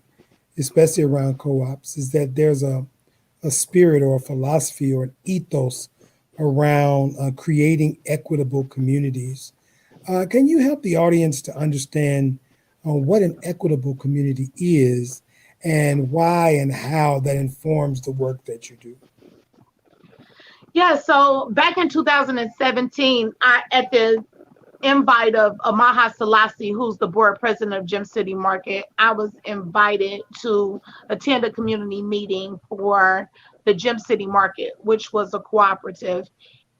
especially around co-ops, is that there's a spirit or a philosophy or an ethos around creating equitable communities. Can you help the audience to understand what an equitable community is and why and how that informs the work that you do? Yeah, so back in 2017, at the invite of Amaha Selassie, who's the board president of Gem City Market. I was invited to attend a community meeting for the Gem City Market, which was a cooperative.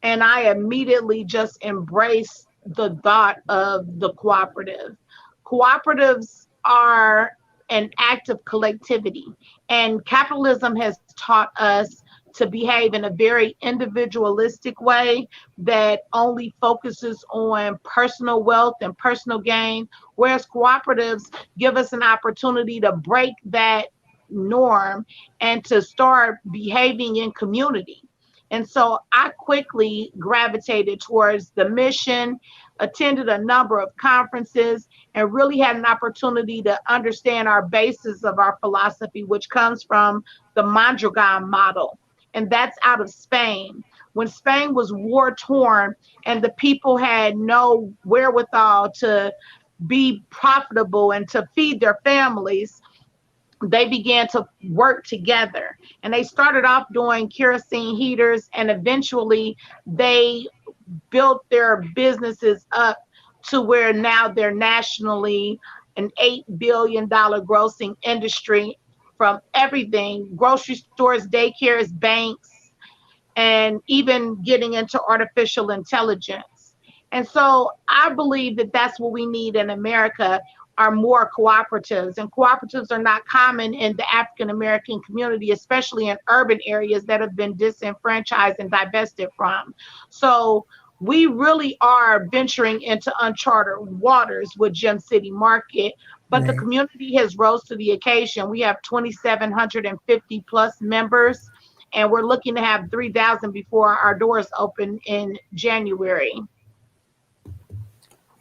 And I immediately just embraced the thought of the cooperative. Cooperatives are an act of collectivity, and capitalism has taught us to behave in a very individualistic way that only focuses on personal wealth and personal gain, whereas cooperatives give us an opportunity to break that norm and to start behaving in community. And so I quickly gravitated towards the mission, attended a number of conferences, and really had an opportunity to understand our basis of our philosophy, which comes from the Mondragon model. And that's out of Spain. When Spain was war torn and the people had no wherewithal to be profitable and to feed their families, they began to work together. And they started off doing kerosene heaters, and eventually they built their businesses up to where now they're nationally an $8 billion grossing industry, from everything: grocery stores, daycares, banks, and even getting into artificial intelligence. And so I believe that that's what we need in America, are more cooperatives. And cooperatives are not common in the African American community, especially in urban areas that have been disenfranchised and divested from. So we really are venturing into uncharted waters with Gem City Market, but the community has rose to the occasion. We have 2,750 plus members, and we're looking to have 3,000 before our doors open in January.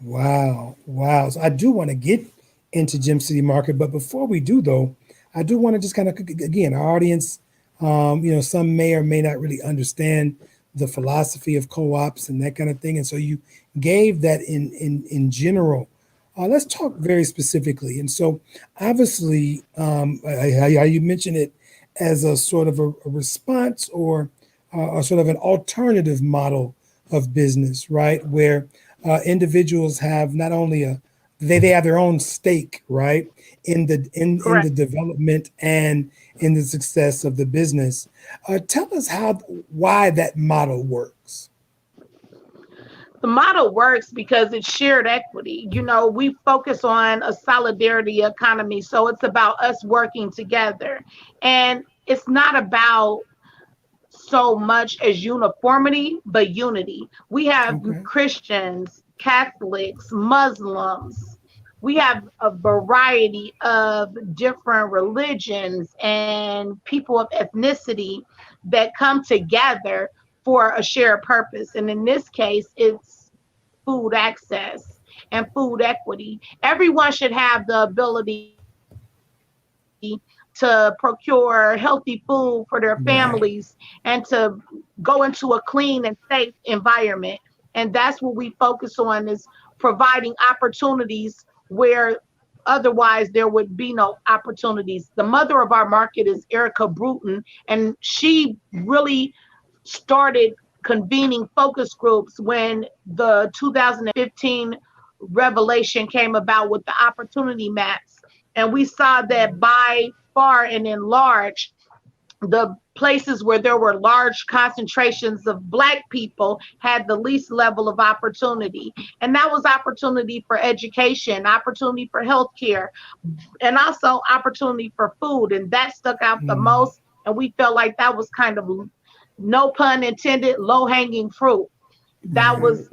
Wow. Wow. So I do want to get into Gem City Market, but before we do, though, I do want to just kind of, again, our audience, some may or may not really understand the philosophy of co-ops and that kind of thing. And so you gave that in general. Let's talk very specifically. And so obviously, you mentioned it as a sort of a response or a sort of an alternative model of business, right? Where individuals have not only they have their own stake, right, in the development and in the success of the business. Tell us why that model works. The model works because it's shared equity. We focus on a solidarity economy, so it's about us working together, and it's not about so much as uniformity, but unity. We have Christians, Catholics, Muslims. We have a variety of different religions and people of ethnicity that come together for a shared purpose. And in this case, it's food access and food equity. Everyone should have the ability to procure healthy food for their families and to go into a clean and safe environment. And that's what we focus on, is providing opportunities where otherwise there would be no opportunities. The mother of our market is Erica Bruton, and she really started convening focus groups when the 2015 revelation came about with the opportunity maps. And we saw that by far and in large, the places where there were large concentrations of Black people had the least level of opportunity. And that was opportunity for education, opportunity for healthcare, and also opportunity for food. And that stuck out the most. And we felt like that was kind of, no pun intended, low-hanging fruit. That was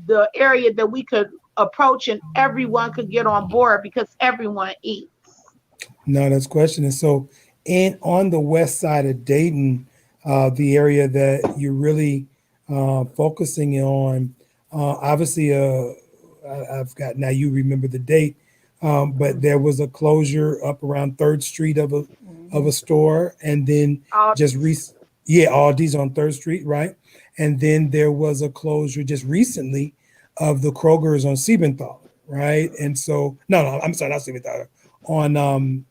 the area that we could approach and everyone could get on board, because everyone eats. No, that's question. And so on the west side of Dayton, the area that you're really focusing on, obviously, I've got, now you remember the date, but there was a closure up around 3rd Street of a store, and then Aldi's on 3rd Street, right? And then there was a closure just recently of the Kroger's on Siebenthaler, right? And so, no, I'm sorry, not Siebenthaler, on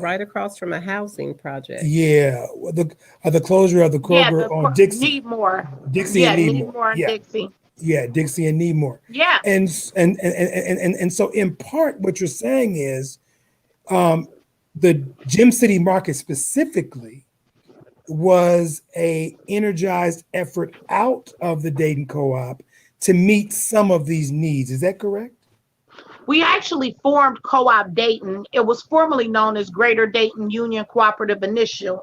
right across from a housing project. Yeah, the closure of the Kroger on Dixie. Needmore. Dixie and Needmore. And Dixie. Yeah, Dixie and Needmore. Yeah. And so in part what you're saying is the Gem City market specifically was a energized effort out of the Dayton Co-op to meet some of these needs. Is that correct? We actually formed Co-op Dayton. It was formerly known as Greater Dayton Union Cooperative Initiative,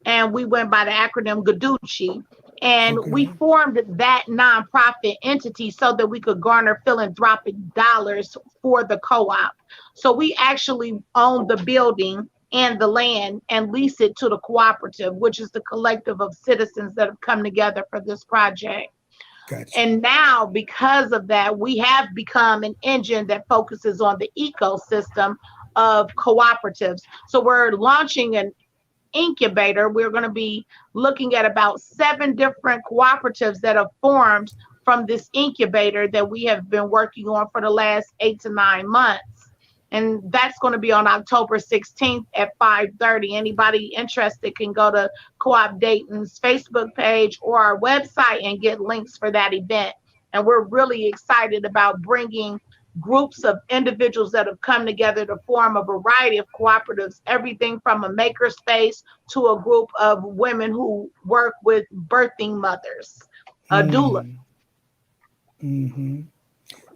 and we went by the acronym GDUCHI. And we formed that nonprofit entity so that we could garner philanthropic dollars for the co-op. So we actually own the building and the land and lease it to the cooperative, which is the collective of citizens that have come together for this project. Gotcha. And now, because of that, we have become an engine that focuses on the ecosystem of cooperatives. So we're launching an incubator. We're going to be looking at about 7 different cooperatives that have formed from this incubator that we have been working on for the last 8 to 9 months. And that's going to be on October 16th at 5:30. Anybody interested can go to Co-op Dayton's Facebook page or our website and get links for that event. And we're really excited about bringing groups of individuals that have come together to form a variety of cooperatives, everything from a makerspace to a group of women who work with birthing mothers, a doula. Mm-hmm.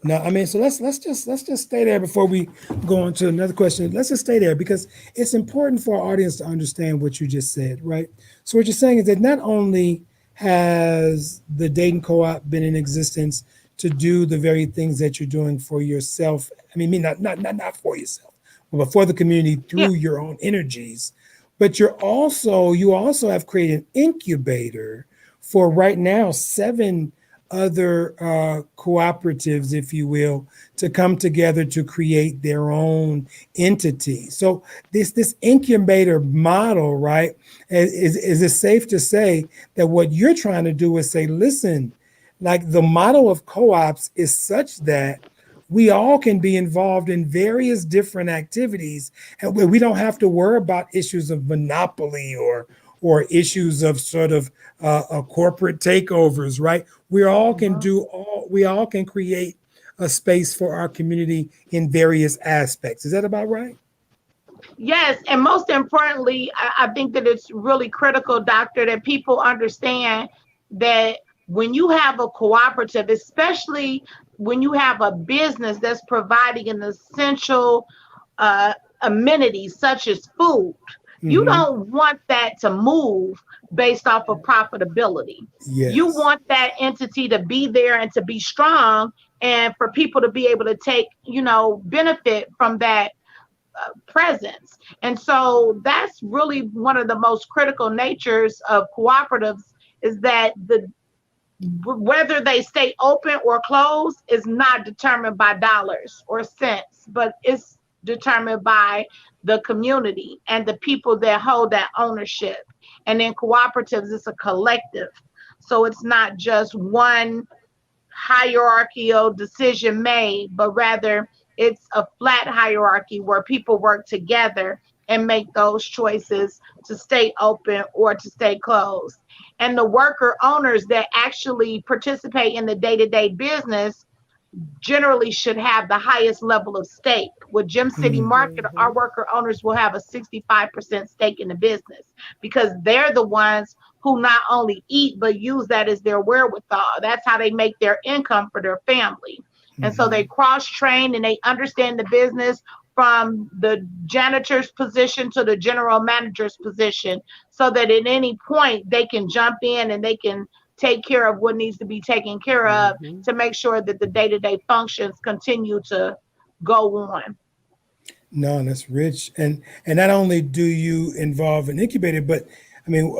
No, I mean, so let's just stay there before we go on to another question. Let's just stay there because it's important for our audience to understand what you just said, right? So what you're saying is that not only has the Dayton Co-op been in existence to do the very things that you're doing for yourself. I mean, not for yourself, but for the community through your own energies. But you also have created an incubator for right now 7 other cooperatives, if you will, to come together to create their own entity. So this incubator model, right, is it safe to say that what you're trying to do is say, listen, like the model of co-ops is such that we all can be involved in various different activities, and we don't have to worry about issues of monopoly or issues of sort of corporate takeovers, right? We all can create a space for our community in various aspects. Is that about right? Yes, and most importantly, I think that it's really critical, Doctor, that people understand that when you have a cooperative, especially when you have a business that's providing an essential amenities such as food, you don't want that to move based off of profitability. Yes. You want that entity to be there and to be strong and for people to be able to take, benefit from that presence. And so that's really one of the most critical natures of cooperatives is that whether they stay open or closed is not determined by dollars or cents, but it's determined by the community and the people that hold that ownership. And in cooperatives, it's a collective. So it's not just one hierarchical decision made, but rather it's a flat hierarchy where people work together and make those choices to stay open or to stay closed. And the worker owners that actually participate in the day-to-day business generally should have the highest level of stake. With Gem City Market, our worker owners will have a 65% stake in the business because they're the ones who not only eat, but use that as their wherewithal. That's how they make their income for their family. And so they cross-train and they understand the business from the janitor's position to the general manager's position so that at any point they can jump in and they can take care of what needs to be taken care of to make sure that the day-to-day functions continue to go on. No, that's rich. And not only do you involve an incubator, but I mean,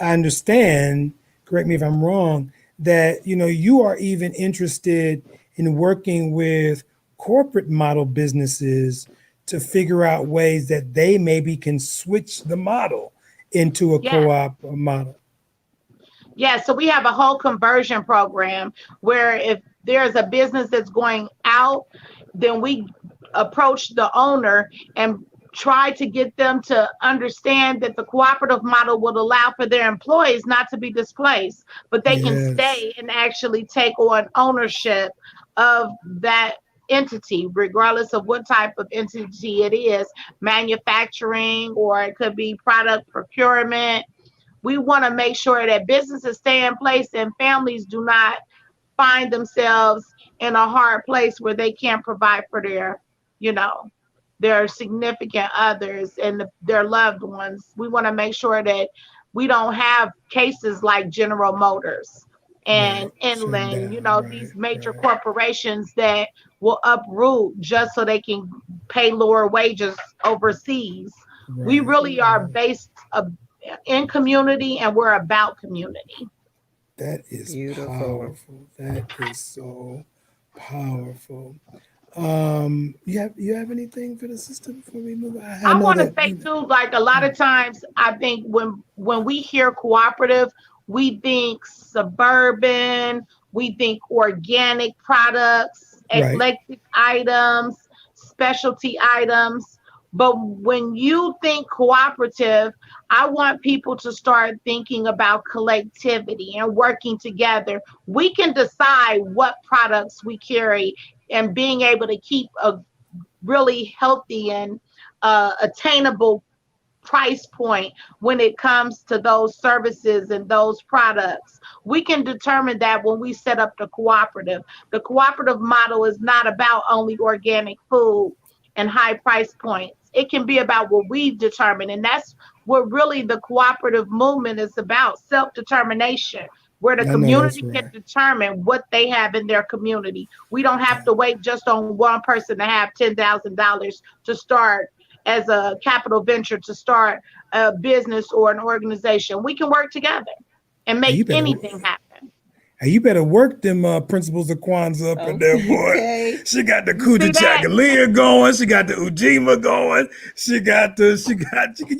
I understand, correct me if I'm wrong, that, you are even interested in working with corporate model businesses to figure out ways that they maybe can switch the model into a co-op model. Yeah, so we have a whole conversion program where if there's a business that's going out, then we approach the owner and try to get them to understand that the cooperative model will allow for their employees not to be displaced, but they can Yes. stay and actually take on ownership of that entity, regardless of what type of entity it is, manufacturing, or it could be product procurement. We want to make sure that businesses stay in place and families do not find themselves in a hard place where they can't provide for their, you know, their significant others and their loved ones. We want to make sure that we don't have cases like General Motors Right. and Shutting Inland, down. these Right. major Right. corporations that will uproot just so they can pay lower wages overseas. We Right. really are Right. based in community, and we're about community. That is Beautiful. powerful. That is so powerful. You have anything for the system before we move? I I know want to that say too, like a lot of times, I think when we hear cooperative, we think suburban, we think organic products, right. eclectic items, specialty items. But when you think cooperative, I want people to start thinking about collectivity and working together. We can decide what products we carry and being able to keep a really healthy and attainable price point when it comes to those services and those products. We can determine that when we set up the cooperative. The cooperative model is not about only organic food and high price points. It can be about what we've determined. And that's what really the cooperative movement is about, self-determination, where the I know that's community can right. determine what they have in their community. We don't have to wait just on one person to have $10,000 to start as a capital venture, to start a business or an organization. We can work together and Hey, make you better. anything happen. Hey, you better work them principles of Kwanzaa up in there, boy. Okay. She got the You see Kuta that? Chagalia going. She got the Ujima going. You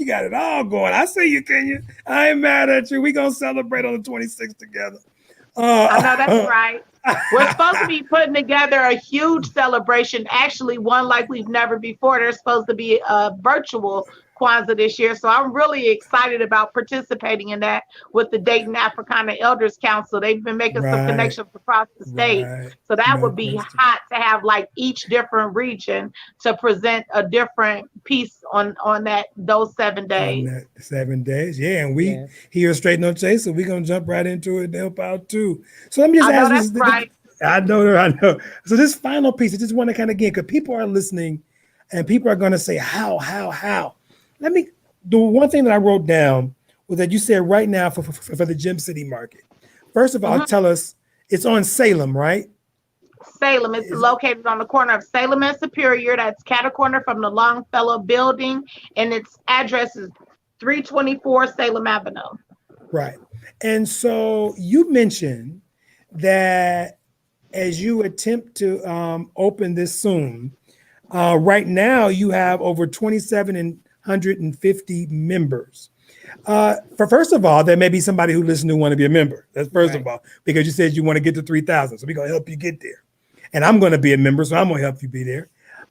got it all going. I see you, Kenya. I ain't mad at you. We gonna celebrate on the 26th together. I know that's Uh, right. We're supposed to be putting together a huge celebration, actually one like we've never before. There's supposed to be a virtual Kwanzaa this year. So I'm really excited about participating in that with the Dayton Africana Elders Council. They've been making some right, connections across the state. right. So that No would be question. hot to have like each different region to present a different piece on those 7 days. On that 7 days. Yeah, and we Yes. here at Straight No Chaser, we're gonna jump right into it and help out too. So let me just I know ask that's you this. right. I know. So this final piece, I just want to kind of get because people are listening and people are gonna say, how? Let me the one thing that I wrote down was that you said right now for the Gem City market. First of all, Mhm. tell us it's on Salem, right? Salem. It's Is located on the corner of Salem and Superior. That's cat corner from the Longfellow building. And its address is 324 Salem Avenue. right. And so you mentioned that as you attempt to open this soon, right now you have over 2,750 members. For first of all, there may be somebody who listens who want to be a member. That's first of Right. all, because you said you want to get to 3,000. So we're going to help you get there. And I'm going to be a member, so I'm going to help you be there.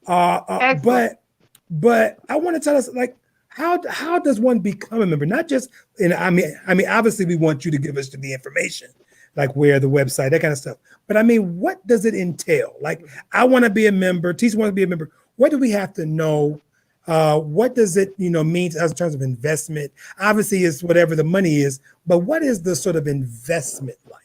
Excellent. But I want to tell us like how does one become a member? Not just and I mean obviously we want you to give us the information, like where the website, that kind of stuff. But I mean, what does it entail? Like I want to be a member, Tisa wants to be a member. What do we have to know? What does it mean to us in terms of investment? Obviously, it's whatever the money is, but what is the sort of investment like?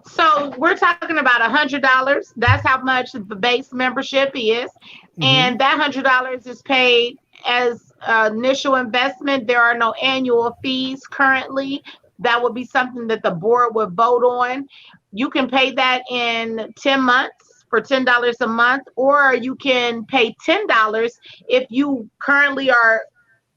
So we're talking about $100. That's how much the base membership is. Mm-hmm. And that $100 is paid as initial investment. There are no annual fees currently. That would be something that the board would vote on. You can pay that in 10 months for $10 a month, or you can pay $10 if you currently are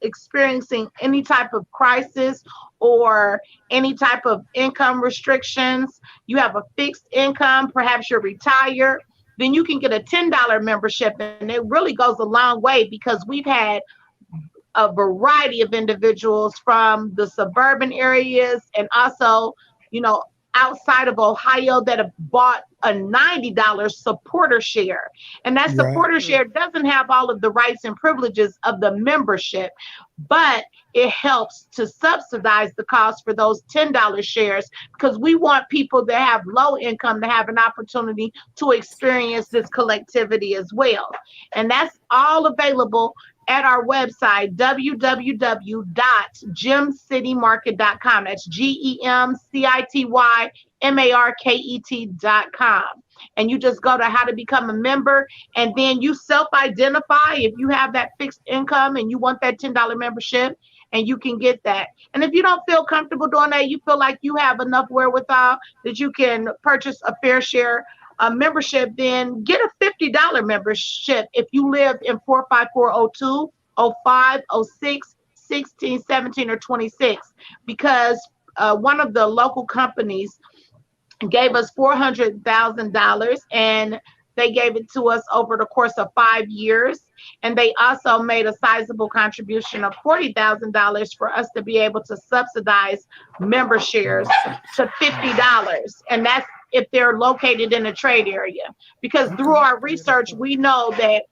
experiencing any type of crisis or any type of income restrictions. You have a fixed income, perhaps you're retired, then you can get a $10 membership. And it really goes a long way because we've had a variety of individuals from the suburban areas and also, outside of Ohio that have bought a $90 supporter share. And that supporter share doesn't have all of the rights and privileges of the membership, but it helps to subsidize the cost for those $10 shares, because we want people that have low income to have an opportunity to experience this collectivity as well. And that's all available at our website, www.gemcitymarket.com. That's GEMCITYMARKET.com. And you just go to how to become a member, and then you self-identify if you have that fixed income and you want that $10 membership, and you can get that. And if you don't feel comfortable doing that, you feel like you have enough wherewithal that you can purchase a fair share membership, then get a $50 membership if you live in 45402, 05, 06, 16, 17, or 26, because one of the local companies gave us $400,000, and they gave it to us over the course of 5 years. And they also made a sizable contribution of $40,000 for us to be able to subsidize member shares to $50. And that's if they're located in a trade area. Because through our research, we know that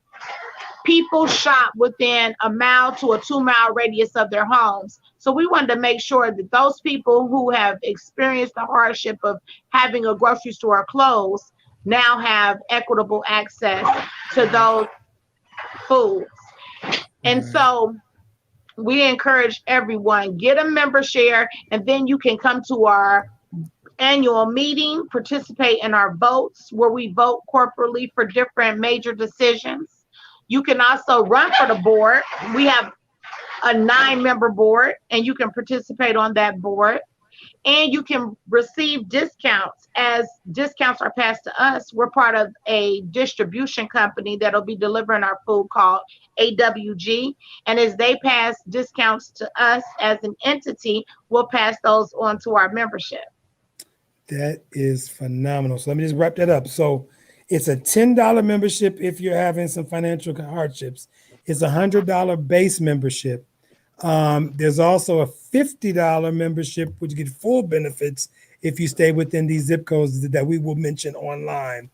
people shop within a mile to a 2-mile radius of their homes. So we wanted to make sure that those people who have experienced the hardship of having a grocery store closed now have equitable access to those foods. And so we encourage everyone, get a member share, and then you can come to our annual meeting, participate in our votes where we vote corporately for different major decisions. You can also run for the board. We have a 9-member board, and you can participate on that board. And you can receive discounts as discounts are passed to us. We're part of a distribution company that'll be delivering our food called AWG. And as they pass discounts to us as an entity, we'll pass those on to our membership. That is phenomenal. So let me just wrap that up. So it's a $10 membership if you're having some financial hardships. It's a $100 base membership. There's also a $50 membership, which you get full benefits if you stay within these zip codes that we will mention online.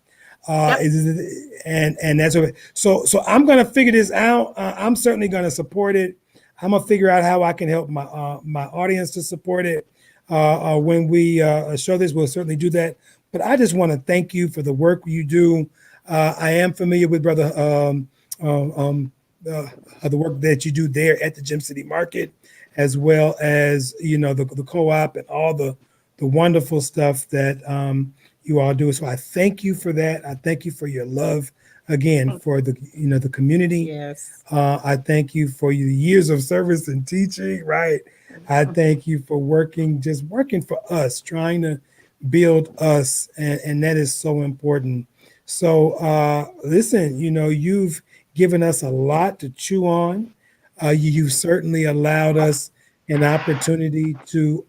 And that's what. So I'm gonna figure this out. I'm certainly gonna support it. I'm gonna figure out how I can help my audience to support it. When we show this, we'll certainly do that. But I just want to thank you for the work you do. I am familiar with Brother the work that you do there at the Gem City Market, as well as the co-op and all the wonderful stuff that you all do. So I thank you for that. I thank you for your love again for the community. Yes. I thank you for your years of service and teaching. Right. I thank you for working for us, trying to build us, and that is so important. So listen, you've given us a lot to chew on. You've certainly allowed us an opportunity to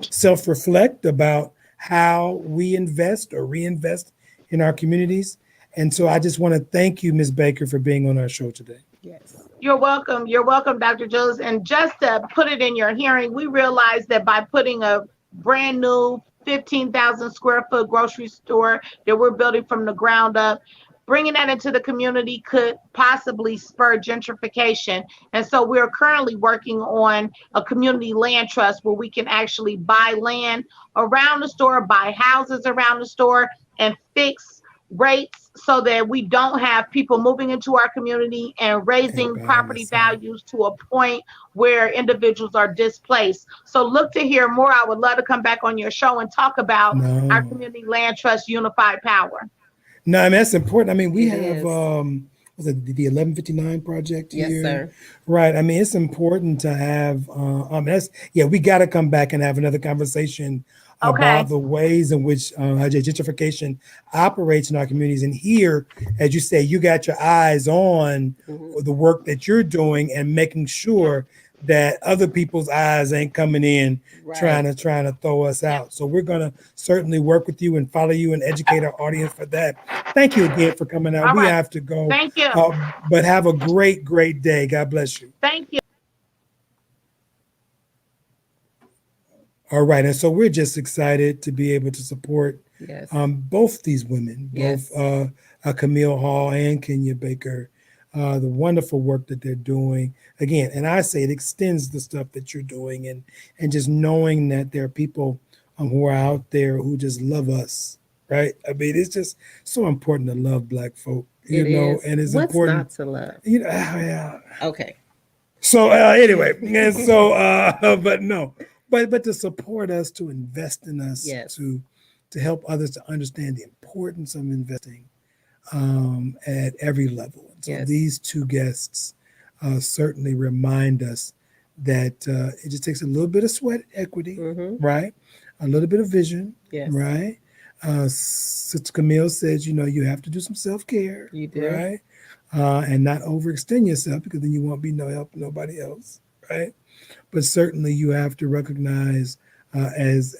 self-reflect about how we invest or reinvest in our communities. And so I just want to thank you, Ms. Baker, for being on our show today. Yes. You're welcome. You're welcome, Dr. Julius. And just to put it in your hearing, we realized that by putting a brand new 15,000 square foot grocery store that we're building from the ground up, bringing that into the community could possibly spur gentrification. And so we're currently working on a community land trust where we can actually buy land around the store, buy houses around the store, and fix rates so that we don't have people moving into our community and raising property values to a point where individuals are displaced. So look to hear more. I would love to come back on your show and talk about our community land trust unified power. No, I mean, that's important. I mean, we have was it the 1159 project here? Yes, sir. Right. I mean, it's important to have we got to come back and have another conversation about the ways in which gentrification operates in our communities. And here, as you say, you got your eyes on the work that you're doing and making sure that other people's eyes ain't coming in trying to throw us out. So we're going to certainly work with you and follow you and educate our audience for that. Thank you again for coming out. We have to go. Thank you. But have a great, great day. God bless you. Thank you. All right, and so we're just excited to be able to support Yes. both these women, Yes. both Camille Hall and Kenya Baker, the wonderful work that they're doing. Again, and I say it extends the stuff that you're doing, and just knowing that there are people who are out there who just love us, right? I mean, it's just so important to love Black folk, It is. and it's What's important, not to love? yeah. Okay. So anyway, and so but no, but to support us, to invest in us, Yes. to help others to understand the importance of investing at every level. And so Yes. these two guests certainly remind us that it just takes a little bit of sweat equity, Mm-hmm. right? A little bit of vision, Yes. right? Sister Camille says, you have to do some self-care, You do. right? And not overextend yourself, because then you won't be no help to nobody else, right? But certainly you have to recognize, as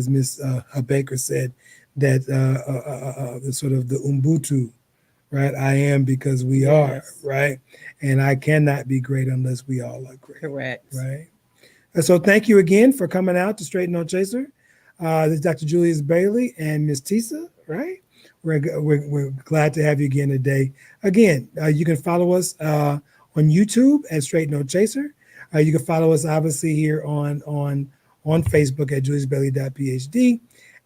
Miss Baker said, that the sort of the Ubuntu, right? I am because we are, Yes. right? And I cannot be great unless we all are great, Correct. right? And so thank you again for coming out to Straight No Chaser. This is Dr. Julius Bailey and Miss Tisa, right? We're glad to have you again today. Again, you can follow us on YouTube at Straight No Chaser. You can follow us obviously here on Facebook at juliusbailey.phd.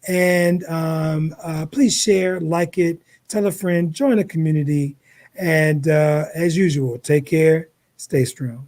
And please share, like it, tell a friend, join a community. And as usual, take care, stay strong.